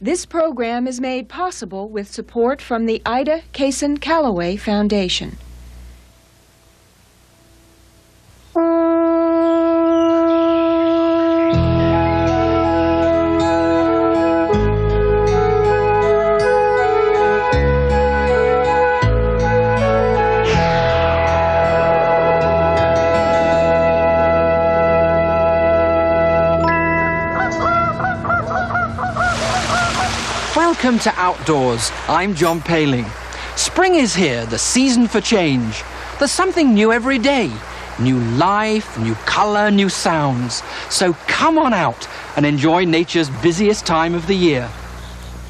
This program is made possible with support from the Ida Kaysen Callaway Foundation. Welcome to Outdoors. I'm John Paling. Spring is here, the season for change. There's something new every day. New life, new colour, new sounds. So come on out and enjoy nature's busiest time of the year.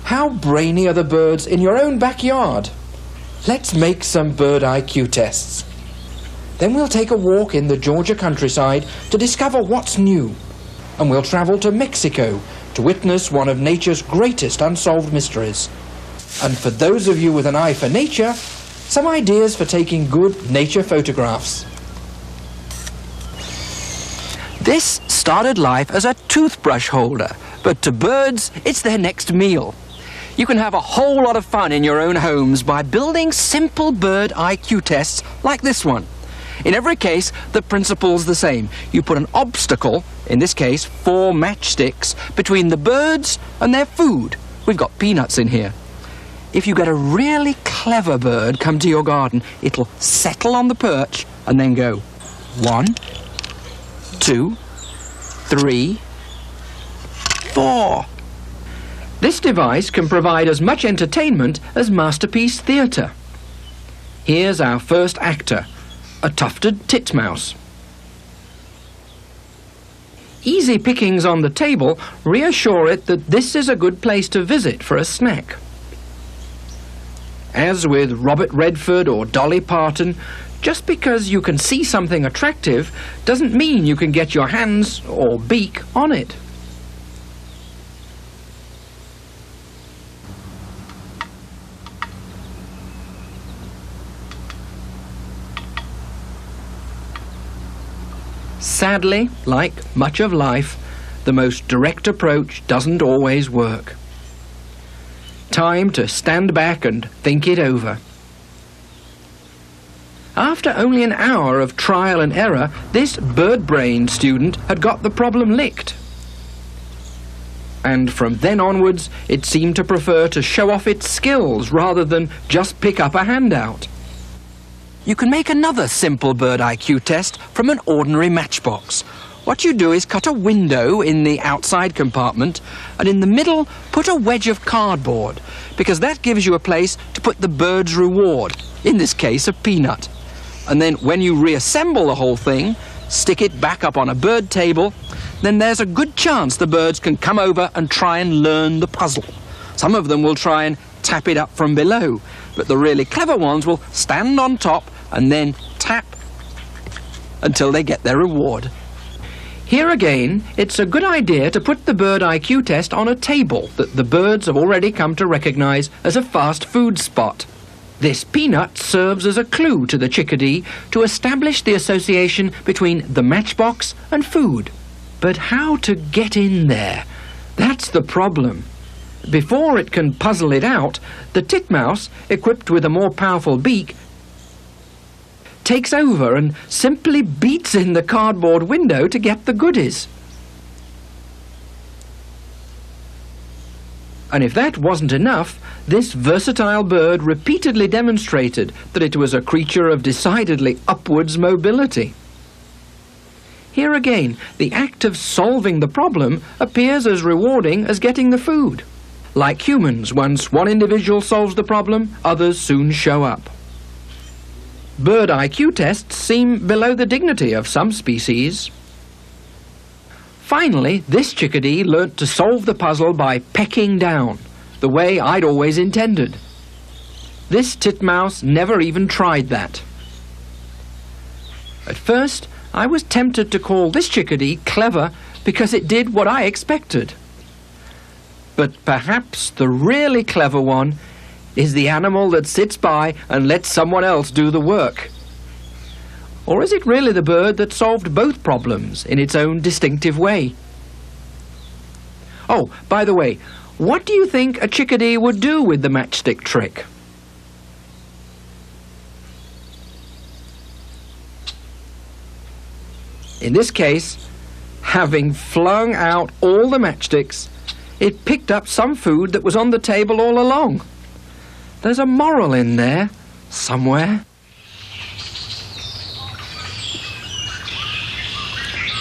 How brainy are the birds in your own backyard? Let's make some bird IQ tests. Then we'll take a walk in the Georgia countryside to discover what's new. And we'll travel to Mexico to witness one of nature's greatest unsolved mysteries. And for those of you with an eye for nature, some ideas for taking good nature photographs. This started life as a toothbrush holder, but to birds, it's their next meal. You can have a whole lot of fun in your own homes by building simple bird IQ tests like this one. In every case, the principle's the same. You put an obstacle, in this case 4 matchsticks, between the birds and their food. We've got peanuts in here. If you get a really clever bird come to your garden, it'll settle on the perch and then go 1, 2, 3, 4. This device can provide as much entertainment as Masterpiece Theatre. Here's our first actor, a tufted titmouse. Easy pickings on the table reassure it that this is a good place to visit for a snack. As with Robert Redford or Dolly Parton, just because you can see something attractive doesn't mean you can get your hands or beak on it. Sadly, like much of life, the most direct approach doesn't always work. Time to stand back and think it over. After only an hour of trial and error, this bird-brained student had got the problem licked. And from then onwards, it seemed to prefer to show off its skills rather than just pick up a handout. You can make another simple bird IQ test from an ordinary matchbox. What you do is cut a window in the outside compartment and in the middle put a wedge of cardboard, because that gives you a place to put the bird's reward, in this case a peanut. And then when you reassemble the whole thing, stick it back up on a bird table, then there's a good chance the birds can come over and try and learn the puzzle. Some of them will try and tap it up from below, but the really clever ones will stand on top and then tap until they get their reward. Here again, it's a good idea to put the bird IQ test on a table that the birds have already come to recognize as a fast food spot. This peanut serves as a clue to the chickadee to establish the association between the matchbox and food. But how to get in there? That's the problem. Before it can puzzle it out, the titmouse, equipped with a more powerful beak, takes over and simply beats in the cardboard window to get the goodies. And if that wasn't enough, this versatile bird repeatedly demonstrated that it was a creature of decidedly upwards mobility. Here again, the act of solving the problem appears as rewarding as getting the food. Like humans, once one individual solves the problem, others soon show up. Bird IQ tests seem below the dignity of some species. Finally, this chickadee learnt to solve the puzzle by pecking down, the way I'd always intended. This titmouse never even tried that. At first, I was tempted to call this chickadee clever because it did what I expected. But perhaps the really clever one is the animal that sits by and lets someone else do the work. Or is it really the bird that solved both problems in its own distinctive way? Oh, by the way, What do you think a chickadee would do with the matchstick trick? In this case, having flung out all the matchsticks, it picked up some food that was on the table all along. There's a moral in there, somewhere.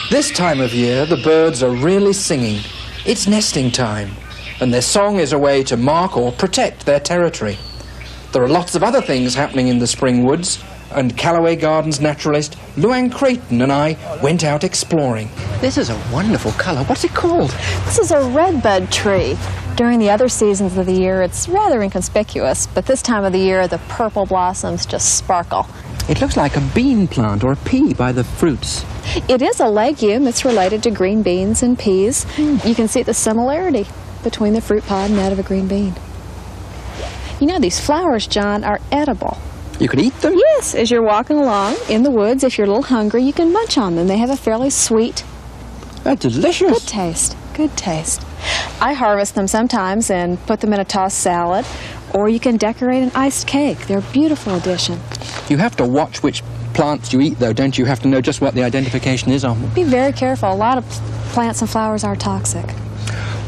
This time of year, the birds are really singing. It's nesting time, and their song is a way to mark or protect their territory. There are lots of other things happening in the spring woods, and Callaway Gardens naturalist Luann Creighton and I went out exploring. This is a wonderful colour. What's it called? This is a redbud tree. During the other seasons of the year, it's rather inconspicuous, but this time of the year, the purple blossoms just sparkle. It looks like a bean plant or a pea by the fruits. It is a legume. It's related to green beans and peas. You can see the similarity between the fruit pod and that of a green bean. You know, these flowers, John, are edible. You can eat them? Yes, as you're walking along in the woods, if you're a little hungry, you can munch on them. They have a fairly sweet, They're delicious. good taste. Good taste. I harvest them sometimes and put them in a tossed salad, or you can decorate an iced cake. They're a beautiful addition. You have to watch which plants you eat, though, don't you? You have to know just what the identification is on them. Be very careful. A lot of plants and flowers are toxic.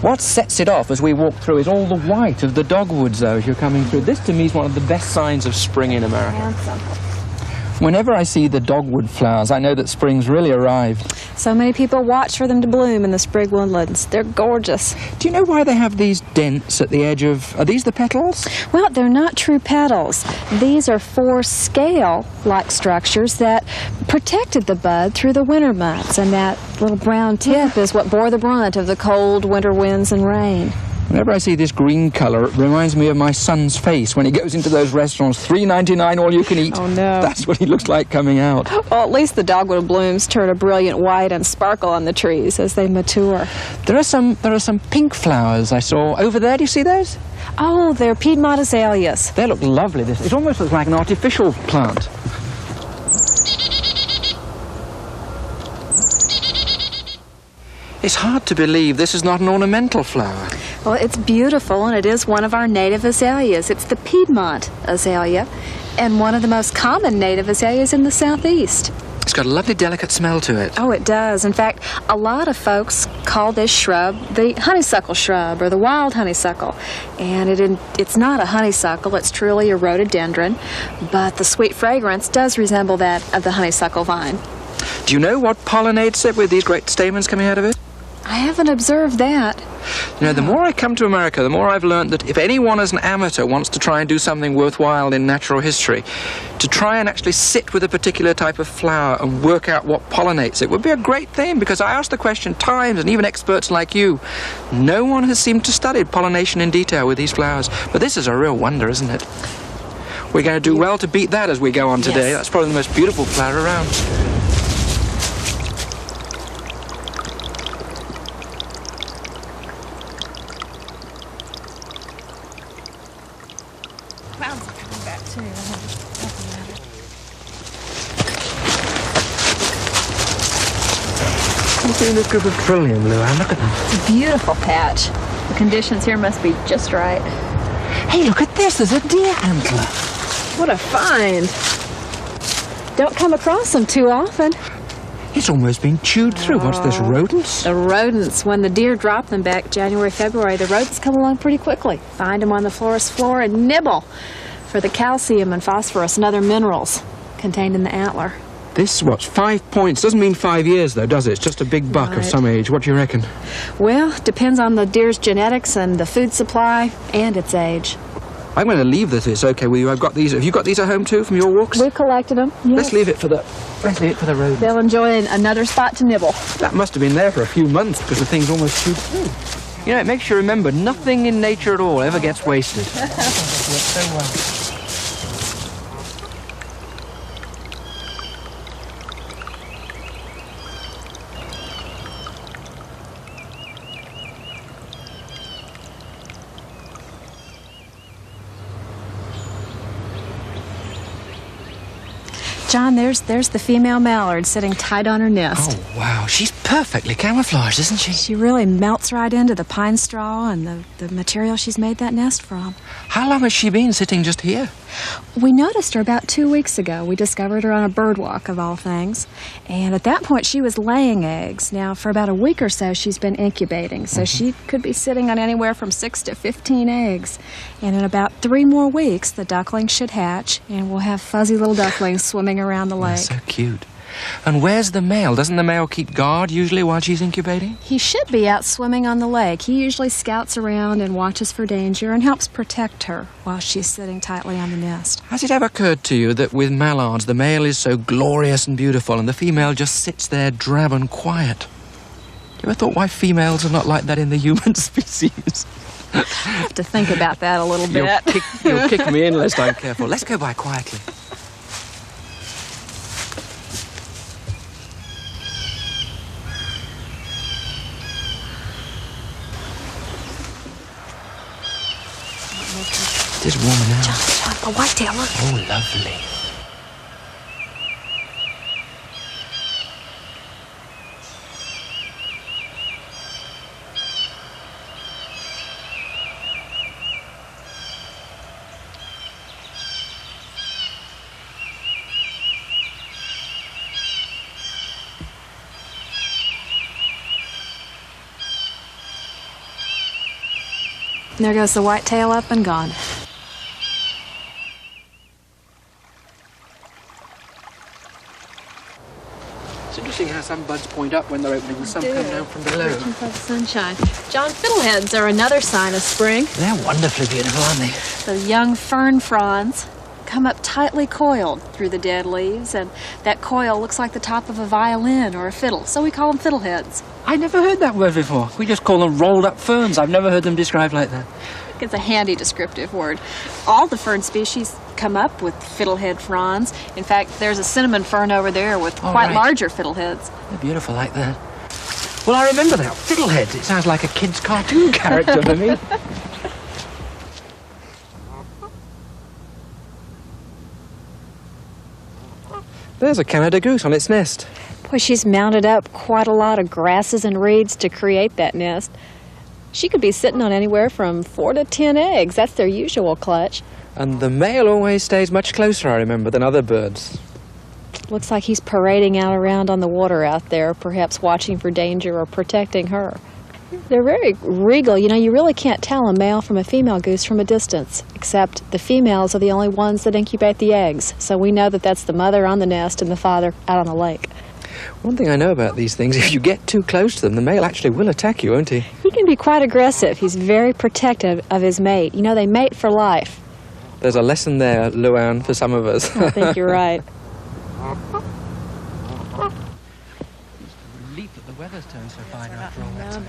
What sets it off as we walk through is all the white of the dogwoods, though, as you're coming through. This, to me, is one of the best signs of spring in America. Handsome. Whenever I see the dogwood flowers, I know that spring's really arrived. So many people watch for them to bloom in the spring woodlands. They're gorgeous. Do you know why they have these dents at the edge of... Are these the petals? Well, they're not true petals. These are 4 scale-like structures that protected the bud through the winter months, and that little brown tip is what bore the brunt of the cold winter winds and rain. Whenever I see this green colour, it reminds me of my son's face when he goes into those restaurants, $3.99 all you can eat. Oh, no. That's what he looks like coming out. Well, at least the dogwood blooms turn a brilliant white and sparkle on the trees as they mature. There are some pink flowers I saw over there. Do you see those? Oh, they're Piedmont azaleas. They look lovely. It almost looks like an artificial plant. It's hard to believe this is not an ornamental flower. Well, it's beautiful, and it is one of our native azaleas. It's the Piedmont azalea, and one of the most common native azaleas in the southeast. It's got a lovely, delicate smell to it. Oh, it does. In fact, a lot of folks call this shrub the honeysuckle shrub or the wild honeysuckle. And it's not a honeysuckle, it's truly a rhododendron, but the sweet fragrance does resemble that of the honeysuckle vine. Do you know what pollinates it with these great stamens coming out of it? I haven't observed that. You know, the more I come to America, the more I've learned that if anyone as an amateur wants to try and do something worthwhile in natural history, to try and actually sit with a particular type of flower and work out what pollinates it would be a great thing, because I asked the question times, and even experts like you, no one has seemed to study pollination in detail with these flowers. But this is a real wonder, isn't it? We're going to do well to beat that as we go on today. Yes. That's probably the most beautiful flower around. Clouds are coming back too. You see this group of trillium, Luann? Look at them. It's a beautiful patch. The conditions here must be just right. Hey, look at this. There's a deer antler. What a find. Don't come across them too often. It's almost been chewed through. What's this, rodents? The rodents, when the deer drop them back January, February, the rodents come along pretty quickly. Find them on the forest floor and nibble for the calcium and phosphorus and other minerals contained in the antler. This, what's 5 points? Doesn't mean 5 years, though, does it? It's just a big buck of Right. some age. What do you reckon? Well, depends on the deer's genetics and the food supply and its age. I'm going to leave this, okay, with you. I've got these. Have you got these at home, too, from your walks? We've collected them. Yes. Let's leave it for the road. They'll enjoy another spot to nibble. That must have been there for a few months because the thing's almost chewed through. You know, it makes you remember nothing in nature at all ever gets wasted. John, there's the female mallard sitting tight on her nest. Oh, wow. She's perfectly camouflaged, isn't she? She really melts right into the pine straw and the material she's made that nest from. How long has she been sitting just here? We noticed her about 2 weeks ago. We discovered her on a bird walk, of all things. And at that point, she was laying eggs. Now, for about a week or so, she's been incubating. So she could be sitting on anywhere from 6 to 15 eggs. And in about 3 more weeks, the ducklings should hatch, and we'll have fuzzy little ducklings swimming around the lake. So cute. And where's the male? Doesn't the male keep guard usually while she's incubating? He should be out swimming on the lake. He usually scouts around and watches for danger and helps protect her while she's sitting tightly on the nest. Has it ever occurred to you that with mallards, the male is so glorious and beautiful and the female just sits there drab and quiet? You ever thought why females are not like that in the human species? I have to think about that a little bit. You'll kick me in lest I'm careful. Let's go by quietly. It is warmer now. John, a whitetail, look. Oh, lovely. There goes the whitetail up and gone. It's interesting how some buds point up when they're opening and some come down from below. Reaching for the sunshine. John, fiddleheads are another sign of spring. They're wonderfully beautiful, aren't they? The young fern fronds come up tightly coiled through the dead leaves, and that coil looks like the top of a violin or a fiddle, so we call them fiddleheads. I never heard that word before. We just call them rolled up ferns. I've never heard them described like that. It's a handy descriptive word. All the fern species come up with fiddlehead fronds. In fact, there's a cinnamon fern over there with quite larger fiddleheads. They're beautiful like that. Well, I remember that. Fiddleheads. It sounds like a kid's cartoon character to me. There's a Canada goose on its nest. Boy, she's mounted up quite a lot of grasses and reeds to create that nest. She could be sitting on anywhere from 4 to 10 eggs. That's their usual clutch. And the male always stays much closer, I remember, than other birds. Looks like he's parading out around on the water out there, perhaps watching for danger or protecting her. They're very regal. You know, you really can't tell a male from a female goose from a distance, except the females are the only ones that incubate the eggs. So we know that that's the mother on the nest and the father out on the lake. One thing I know about these things, if you get too close to them, the male actually will attack you, won't he? He can be quite aggressive. He's very protective of his mate. You know, they mate for life. There's a lesson there, Luann, for some of us. I think you're right. Relief that the weather's turned so fine after all that time.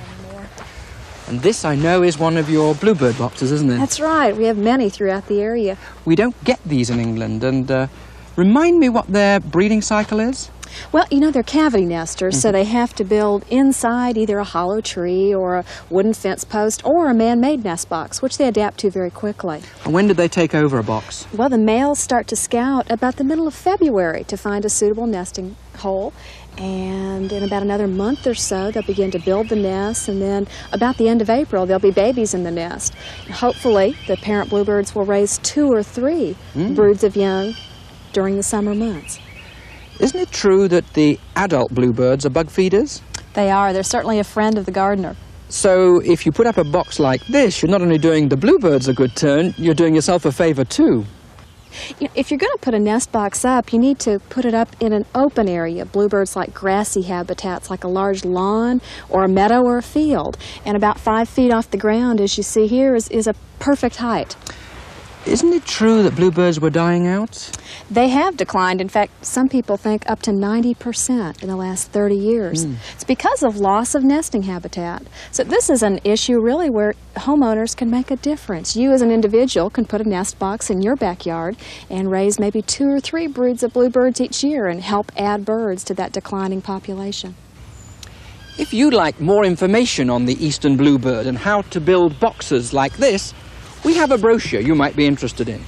And this, I know, is one of your bluebird boxes, isn't it? That's right. We have many throughout the area. We don't get these in England, and remind me what their breeding cycle is? Well, you know, they're cavity nesters, so they have to build inside either a hollow tree or a wooden fence post or a man-made nest box, which they adapt to very quickly. And when did they take over a box? Well, the males start to scout about the middle of February to find a suitable nesting hole. And in about another month or so, they'll begin to build the nest, and then about the end of April, there'll be babies in the nest. Hopefully, the parent bluebirds will raise 2 or 3 broods of young during the summer months. Isn't it true that the adult bluebirds are bug feeders? They are. They're certainly a friend of the gardener. So if you put up a box like this, you're not only doing the bluebirds a good turn, you're doing yourself a favor too. You know, if you're going to put a nest box up, you need to put it up in an open area. Bluebirds like grassy habitats, like a large lawn or a meadow or a field. And about 5 feet off the ground, as you see here, is a perfect height. Isn't it true that bluebirds were dying out? They have declined. In fact, some people think up to 90% in the last 30 years. It's because of loss of nesting habitat. So this is an issue really where homeowners can make a difference. You as an individual can put a nest box in your backyard and raise maybe 2 or 3 broods of bluebirds each year and help add birds to that declining population. If you'd like more information on the eastern bluebird and how to build boxes like this, we have a brochure you might be interested in.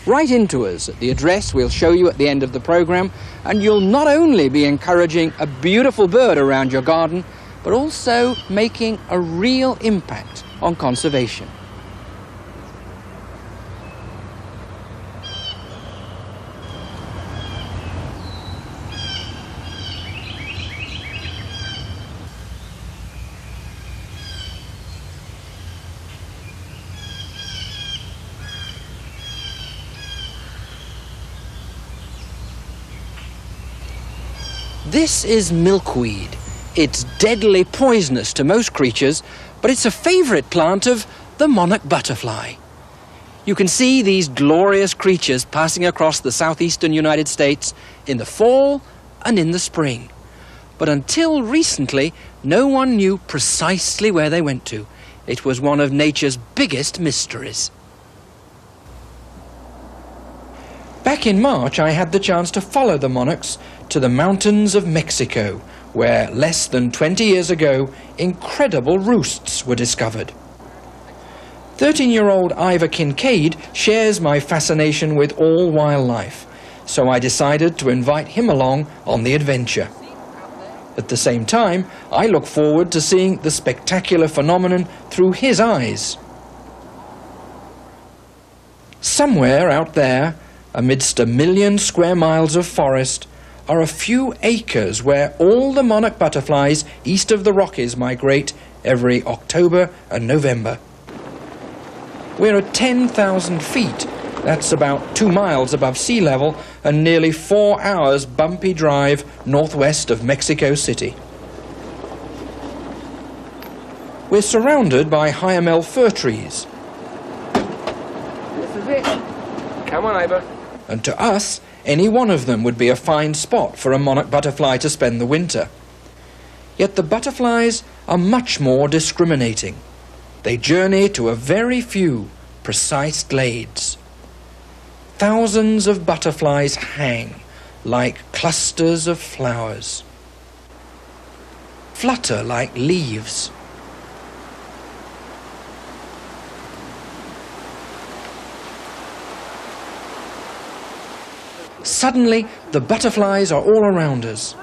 write into us at the address we'll show you at the end of the programme, and you'll not only be encouraging a beautiful bird around your garden, but also making a real impact on conservation. This is milkweed. It's deadly poisonous to most creatures, but it's a favourite plant of the monarch butterfly. You can see these glorious creatures passing across the southeastern United States in the fall and in the spring. But until recently, no one knew precisely where they went to. It was one of nature's biggest mysteries. Back in March, I had the chance to follow the monarchs to the mountains of Mexico, where less than 20 years ago, incredible roosts were discovered. 13-year-old Ivor Kincaid shares my fascination with all wildlife, so I decided to invite him along on the adventure. At the same time, I look forward to seeing the spectacular phenomenon through his eyes. Somewhere out there, amidst 1 million square miles of forest, are a few acres where all the monarch butterflies east of the Rockies migrate every October and November. We're at 10,000 feet. That's about 2 miles above sea level and nearly 4 hours bumpy drive northwest of Mexico City. We're surrounded by Hyamel fir trees. This is it. Come on, Ivor. And to us, any one of them would be a fine spot for a monarch butterfly to spend the winter. Yet the butterflies are much more discriminating. They journey to a very few precise glades. Thousands of butterflies hang like clusters of flowers, flutter like leaves. Suddenly, the butterflies are all around us.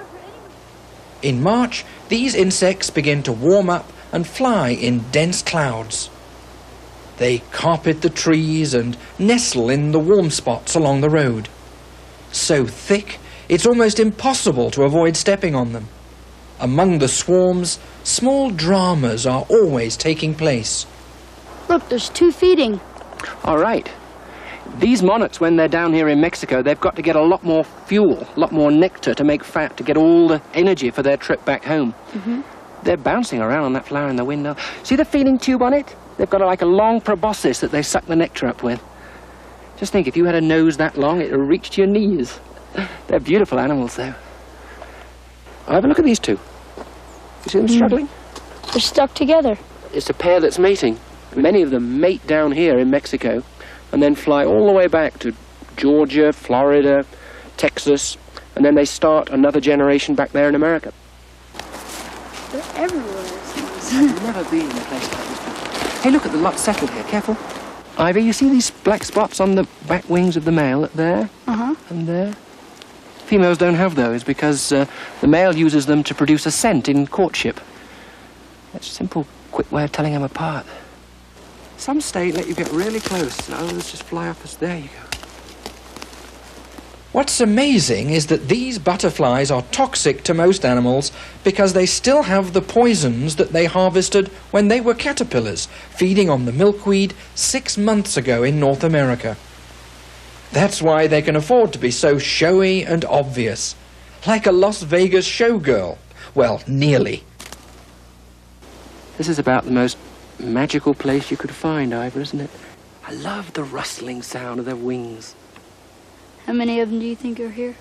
In March, these insects begin to warm up and fly in dense clouds. They carpet the trees and nestle in the warm spots along the road. So thick, it's almost impossible to avoid stepping on them. Among the swarms, small dramas are always taking place. Look, there's 2 feeding. All right. These monarchs, when they're down here in Mexico, they've got to get a lot more fuel, a lot more nectar to make fat, to get all the energy for their trip back home. They're bouncing around on that flower in the window. See the feeding tube on it? They've got like a long proboscis that they suck the nectar up with. Just think, if you had a nose that long, it would reach to your knees. They're beautiful animals, though. Have a look at these two. You see them struggling? They're stuck together. It's a pair that's mating. Many of them mate down here in Mexico and then fly all the way back to Georgia, Florida, Texas, and then they start another generation back there in America. They're everywhere. I've never been in a place like this before. Hey, look at the lot settled here. Careful. Ivy, you see these black spots on the back wings of the male there? And there? Females don't have those because the male uses them to produce a scent in courtship. That's a simple, quick way of telling them apart. Some stay, let you get really close, and others just fly off us. There you go. What's amazing is that these butterflies are toxic to most animals because they still have the poisons that they harvested when they were caterpillars, feeding on the milkweed 6 months ago in North America. That's why they can afford to be so showy and obvious, like a Las Vegas showgirl. Well, nearly. This is about the most magical place you could find, Ivor, isn't it? I love the rustling sound of their wings. How many of them do you think are here?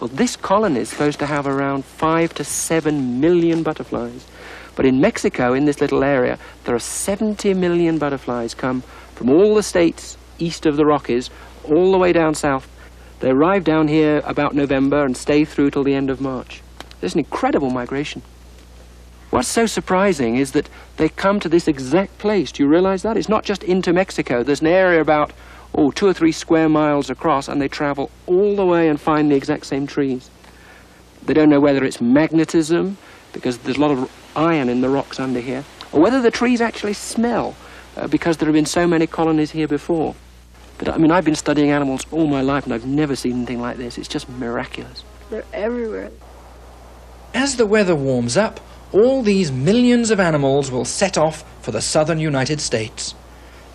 Well, this colony is supposed to have around 5 to 7 million butterflies. But in Mexico, in this little area, there are 70 million butterflies come from all the states east of the Rockies, all the way down south. They arrive down here about November and stay through till the end of March. There's an incredible migration. What's so surprising is that they come to this exact place. Do you realize that? It's not just into Mexico. There's an area about, 2 or 3 square miles across, and they travel all the way and find the exact same trees. They don't know whether it's magnetism, because there's a lot of iron in the rocks under here, or whether the trees actually smell, because there have been so many colonies here before. But I mean, I've been studying animals all my life, and I've never seen anything like this. It's just miraculous. They're everywhere. As the weather warms up, all these millions of animals will set off for the southern United States.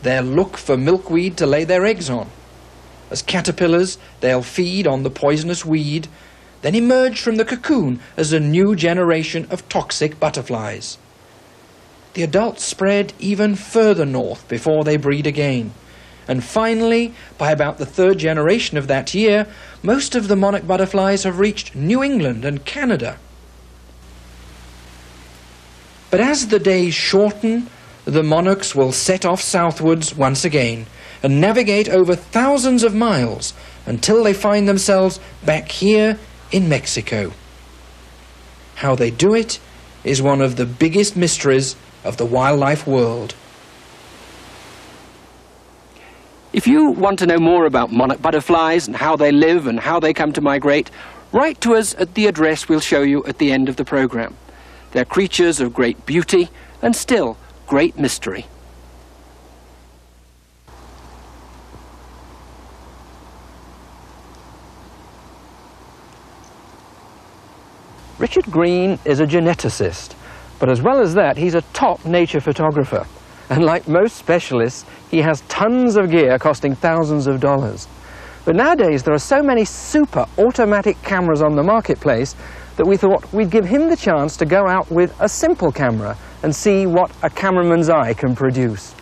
They'll look for milkweed to lay their eggs on. As caterpillars, they'll feed on the poisonous weed, then emerge from the cocoon as a new generation of toxic butterflies. The adults spread even further north before they breed again. And finally, by about the 3rd generation of that year, most of the monarch butterflies have reached New England and Canada. But as the days shorten, the monarchs will set off southwards once again and navigate over thousands of miles until they find themselves back here in Mexico. How they do it is one of the biggest mysteries of the wildlife world. If you want to know more about monarch butterflies and how they live and how they come to migrate, write to us at the address we'll show you at the end of the program. They're creatures of great beauty and still great mystery. Richard Green is a geneticist, but as well as that, he's a top nature photographer. And like most specialists, he has tons of gear costing thousands of dollars. But nowadays, there are so many super automatic cameras on the marketplace that we thought we'd give him the chance to go out with a simple camera and see what a cameraman's eye can produce.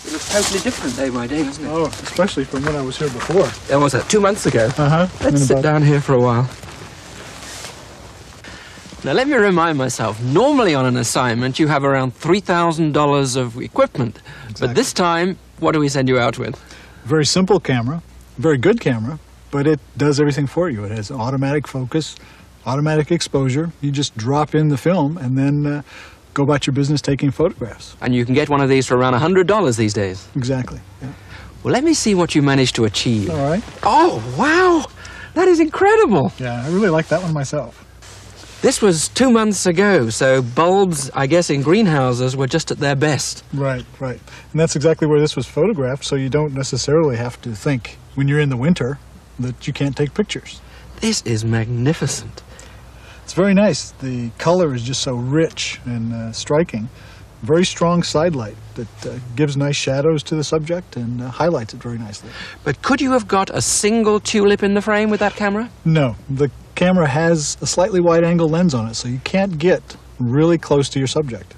It looks totally different day by day, doesn't it? Oh, especially from when I was here before. That was it, 2 months ago. Uh-huh. Let's sit down here for a while. Now, let me remind myself, normally on an assignment you have around $3,000 of equipment. Exactly. But this time, what do we send you out with? Very simple camera, very good camera, but it does everything for you. It has automatic focus, automatic exposure. You just drop in the film and then go about your business taking photographs. And you can get one of these for around $100 these days. Exactly. Yeah. Well, let me see what you managed to achieve. All right. Oh, wow! That is incredible! Yeah, I really like that one myself. This was 2 months ago, so bulbs, I guess, in greenhouses were just at their best. Right, right. And that's exactly where this was photographed, so you don't necessarily have to think when you're in the winter that you can't take pictures. This is magnificent. It's very nice. The color is just so rich and striking. Very strong side light that gives nice shadows to the subject and highlights it very nicely. But could you have got a single tulip in the frame with that camera? No, the camera has a slightly wide-angle lens on it, so you can't get really close to your subject.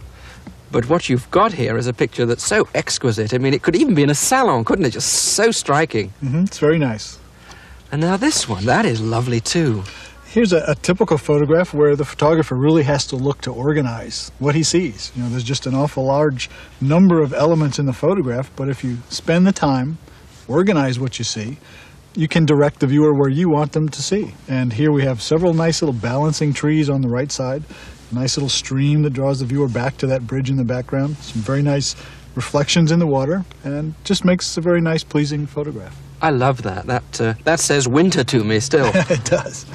But what you've got here is a picture that's so exquisite. I mean, it could even be in a salon, couldn't it? Just so striking. It's very nice. And now this one, that is lovely too. Here's a typical photograph where the photographer really has to look to organize what he sees. You know, there's just an awful large number of elements in the photograph, but if you spend the time, organize what you see, you can direct the viewer where you want them to see. And here we have several nice little balancing trees on the right side, a nice little stream that draws the viewer back to that bridge in the background, some very nice reflections in the water, and just makes a very nice, pleasing photograph. I love that. That says winter to me still. It does.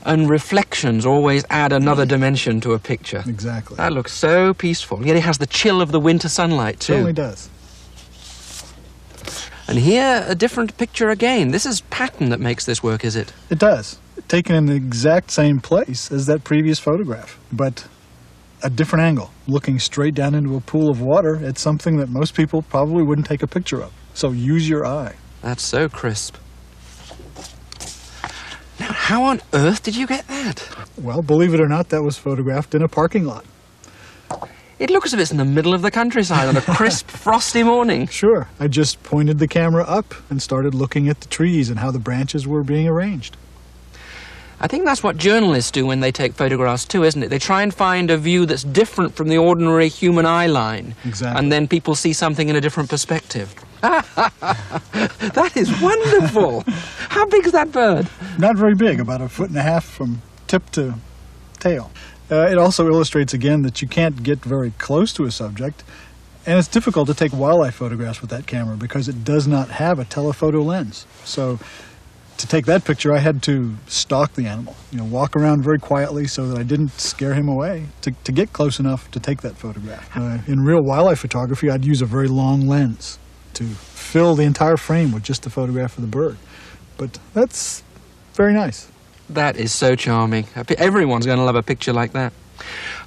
And reflections always add another dimension to a picture. Exactly. That looks so peaceful. Yet it has the chill of the winter sunlight too. Certainly does. And here, a different picture again. This is pattern that makes this work, is it? It does. Taken in the exact same place as that previous photograph, but a different angle, looking straight down into a pool of water at something that most people probably wouldn't take a picture of. So use your eye. That's so crisp. Now, how on earth did you get that? Well, believe it or not, that was photographed in a parking lot. It looks as if it's in the middle of the countryside on a crisp, frosty morning. Sure. I just pointed the camera up and started looking at the trees and how the branches were being arranged. I think that's what journalists do when they take photographs too, isn't it? They try and find a view that's different from the ordinary human eye line. Exactly. And then people see something in a different perspective. That is wonderful. How big is that bird? Not very big, about 1.5 feet from tip to tail. It also illustrates again that you can't get very close to a subject And it's difficult to take wildlife photographs with that camera because it does not have a telephoto lens. So to take that picture, I had to stalk the animal, walk around very quietly so that I didn't scare him away to get close enough to take that photograph. In real wildlife photography, I'd use a very long lens to fill the entire frame with just the photograph of the bird. But that's very nice. That is so charming. Everyone's going to love a picture like that.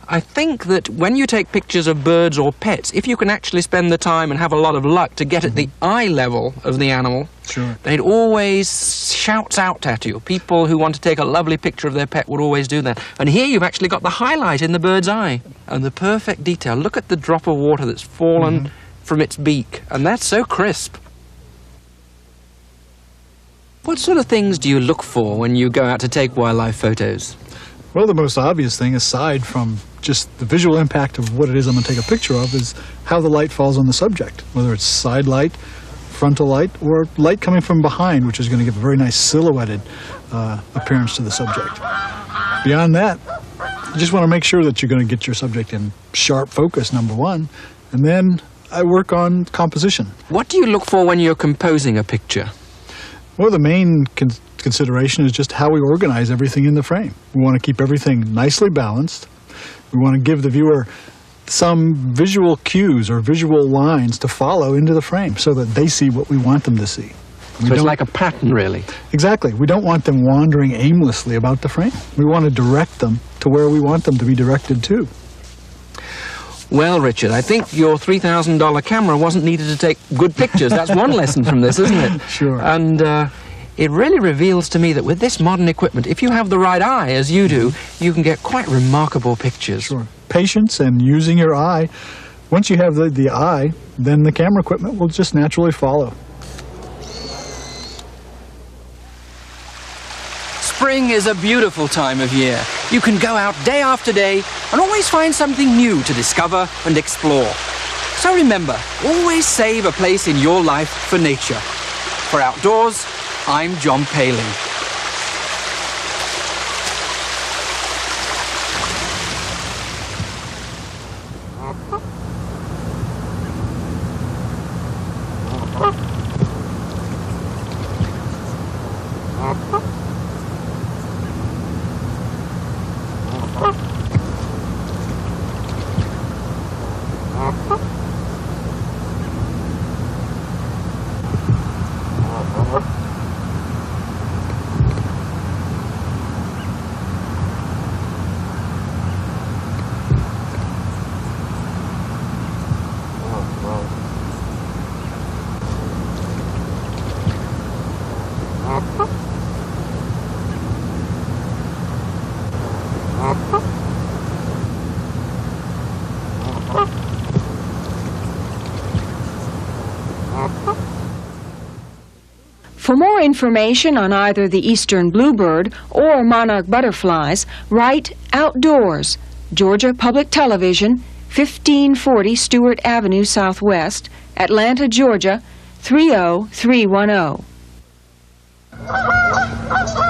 I think that when you take pictures of birds or pets, if you can actually spend the time and have a lot of luck to get at the eye level of the animal, Sure. then it always shouts out at you. People who want to take a lovely picture of their pet would always do that. And here you've actually got the highlight in the bird's eye and the perfect detail. Look at the drop of water that's fallen from its beak, and that's so crisp. What sort of things do you look for when you go out to take wildlife photos? Well, the most obvious thing, aside from just the visual impact of what it is I'm going to take a picture of, is how the light falls on the subject, whether it's side light, frontal light, or light coming from behind, which is going to give a very nice silhouetted appearance to the subject. Beyond that, you just want to make sure that you're going to get your subject in sharp focus, number one, and then I work on composition. What do you look for when you're composing a picture? Well, the main consideration is just how we organize everything in the frame. We want to keep everything nicely balanced. We want to give the viewer some visual cues or visual lines to follow into the frame so that they see what we want them to see. So it's like a pattern, really. Exactly. We don't want them wandering aimlessly about the frame. We want to direct them to where we want them to be directed to. Well, Richard, I think your $3,000 camera wasn't needed to take good pictures. That's one lesson from this, isn't it? Sure. And it really reveals to me that with this modern equipment, if you have the right eye, as you do, you can get quite remarkable pictures. Sure. Patience and using your eye. Once you have the eye, then the camera equipment will just naturally follow. Spring is a beautiful time of year. You can go out day after day and always find something new to discover and explore. So remember, always save a place in your life for nature. For Outdoors, I'm John Paling. For more information on either the eastern bluebird or monarch butterflies, write Outdoors, Georgia Public Television, 1540 Stewart Avenue Southwest, Atlanta, Georgia, 30310.